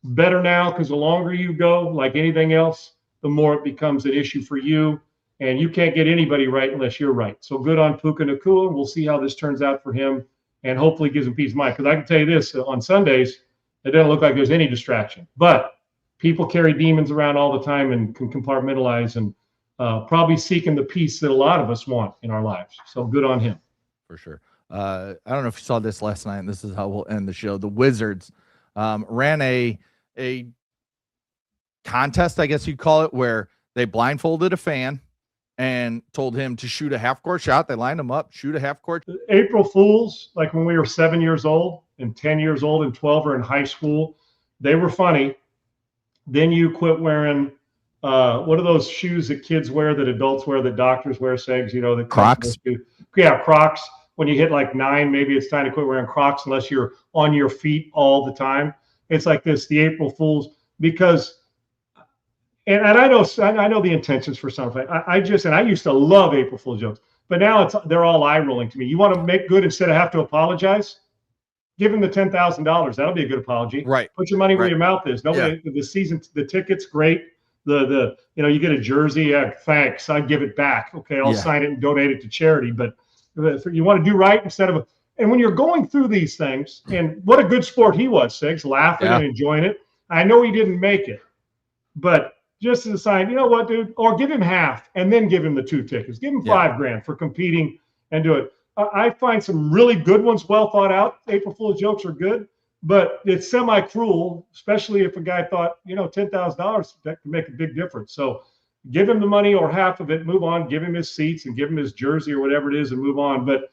better now, because the longer you go, like anything else, the more it becomes an issue for you. And you can't get anybody right unless you're right. So good on Puka Nacua, and we'll see how this turns out for him, and hopefully gives him peace of mind. Because I can tell you this, on Sundays, it doesn't look like there's any distraction. But people carry demons around all the time and can compartmentalize, and probably seeking the peace that a lot of us want in our lives. So good on him. For sure. I don't know if you saw this last night, and this is how we'll end the show. The Wizards ran a contest, I guess you'd call it, where they blindfolded a fan and told him to shoot a half-court shot. They lined him up, shoot a half-court. April Fools, like when we were 7 years old and 10 years old and 12 or in high school, they were funny. Then you quit wearing, what are those shoes that kids wear, that adults wear, that doctors wear, Segs, the Crocs? Yeah, Crocs. When you hit like 9, maybe it's time to quit wearing Crocs unless you're on your feet all the time. It's like this, the April Fools, because and I know the intentions for something. I used to love April Fool's jokes, but now they're all eye rolling to me. You want to make good instead of have to apologize? Give him the $10,000. That'll be a good apology. Right. Put your money where your mouth is. Nobody. The season, the ticket's great. You get a jersey. Yeah, thanks. I'd give it back. Okay, I'll sign it and donate it to charity. But you want to do right instead of. And when you're going through these things, and what a good sport he was, Sigs, laughing and enjoying it. I know he didn't make it, but just as a sign, you know what, dude? Or give him half and then give him the 2 tickets. Give him $5,000 for competing and do it. I find some really good ones, well thought out. April Fool's jokes are good, but it's semi-cruel, especially if a guy thought, $10,000, that could make a big difference. So give him the money or half of it, move on, give him his seats and give him his jersey or whatever it is and move on. But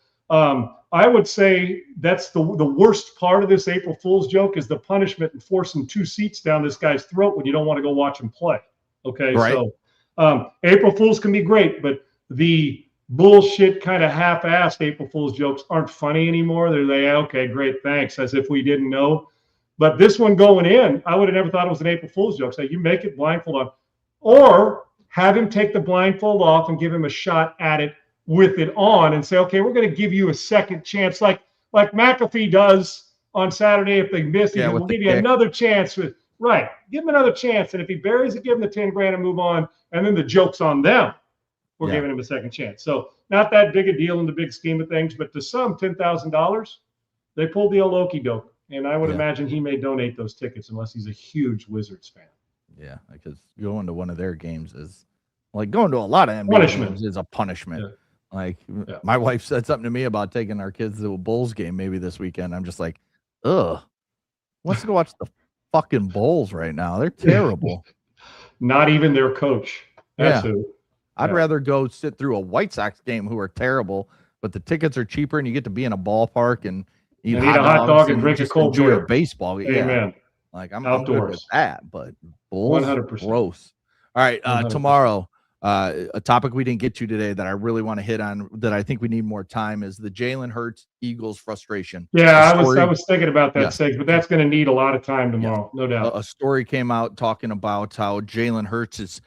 I would say that's the worst part of this April Fool's joke is the punishment and forcing 2 seats down this guy's throat when you don't want to go watch him play. Okay, right. So April Fools can be great, but the bullshit kind of half-assed April Fool's jokes aren't funny anymore. They're okay, great, thanks, as if we didn't know. But this one going in, I would have never thought it was an April Fool's joke. So you make it blindfold on, or have him take the blindfold off and give him a shot at it with it on and say, okay, we're going to give you a second chance, like McAfee does on Saturday if they miss. We'll give you another chance Right. Give him another chance. And if he buries it, give him the 10 grand and move on. And then the joke's on them. We're giving him a second chance. So not that big a deal in the big scheme of things, but to some, $10,000, they pulled the old okey doke. And I would imagine he may donate those tickets unless he's a huge Wizards fan. Yeah, because going to one of their games is like going to a lot of NBA games is a punishment. Yeah. Like my wife said something to me about taking our kids to a Bulls game maybe this weekend. I'm just like, ugh, let's go watch the fucking Bulls right now. They're terrible. Not even their coach. That's who. I'd rather go sit through a White Sox game who are terrible, but the tickets are cheaper and you get to be in a ballpark and eat a hot dog and drink a cold beer. Baseball. Amen. Yeah. Like I'm good with that, but Bulls 100%. Gross. All right, tomorrow, a topic we didn't get to today that I really want to hit on that I think we need more time is the Jalen Hurts Eagles frustration. Yeah, I was thinking about that, Sig, but that's going to need a lot of time tomorrow, no doubt. A story came out talking about how Jalen Hurts is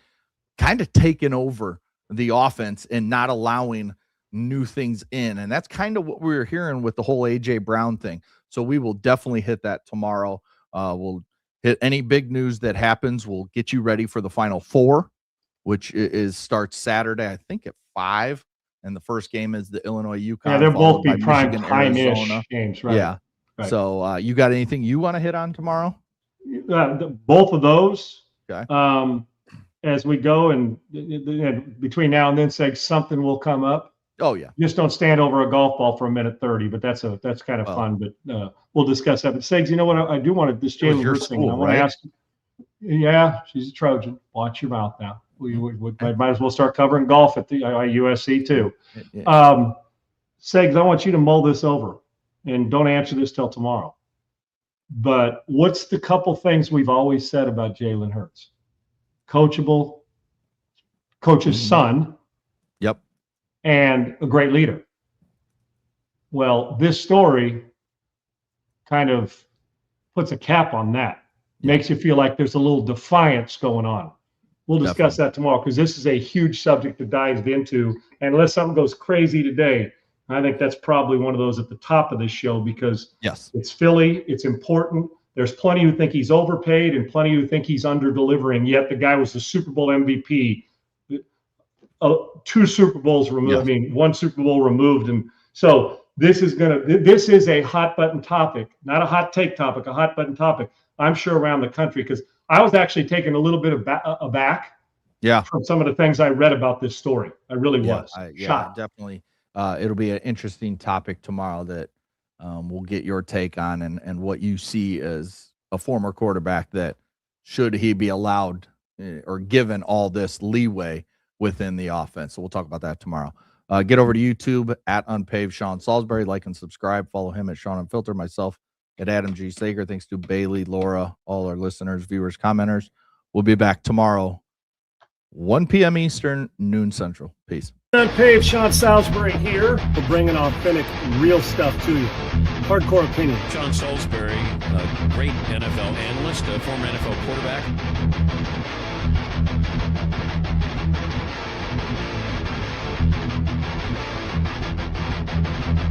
kind of taking over the offense and not allowing new things in. And that's kind of what we were hearing with the whole A.J. Brown thing. So we will definitely hit that tomorrow. We'll hit any big news that happens. We'll get you ready for the Final Four, which starts Saturday, I think at 5. And the first game is the Illinois UConn. Yeah, they'll both be prime time-ish games, right? Yeah. Right. So you got anything you want to hit on tomorrow? Both of those. Okay. As we go and between now and then, say something will come up. Oh yeah. Just don't stand over a golf ball for a minute 30, but that's kind of fun. But we'll discuss that. But Segs, you know what? I do want to this Jalen Hurts thing. I want to ask. Yeah, she's a Trojan. Watch your mouth now. We might as well start covering golf at the USC too. Yeah. Segs, I want you to mull this over, and don't answer this till tomorrow. But what's the couple things we've always said about Jalen Hurts? Coachable, coach's son. Yep. And a great leader. Well, this story kind of puts a cap on that. Makes you feel like there's a little defiance going on. We'll discuss that tomorrow because this is a huge subject to dive into. And unless something goes crazy today, I think that's probably one of those at the top of this show because it's Philly, it's important. There's plenty who think he's overpaid and plenty who think he's under-delivering, yet the guy was the Super Bowl MVP. 2 Super Bowls removed. I mean, 1 Super Bowl removed. And so this is a hot button topic, not a hot take topic, a hot button topic, I'm sure around the country, because I was actually taken a little bit aback from some of the things I read about this story. I really was. Definitely. It'll be an interesting topic tomorrow that we'll get your take on and what you see as a former quarterback that should he be allowed or given all this leeway within the offense. So we'll talk about that tomorrow. Get over to YouTube at Unpaved Sean Salisbury. Like and subscribe. Follow him at Sean Unfiltered. Myself at Adam G. Sager. Thanks to Bailey, Laura, all our listeners, viewers, commenters. We'll be back tomorrow, 1 p.m. Eastern, noon Central. Peace. Unpaved Sean Salisbury here. We're bringing authentic, real stuff to you. Hardcore opinion. Sean Salisbury, a great NFL analyst, a former NFL quarterback.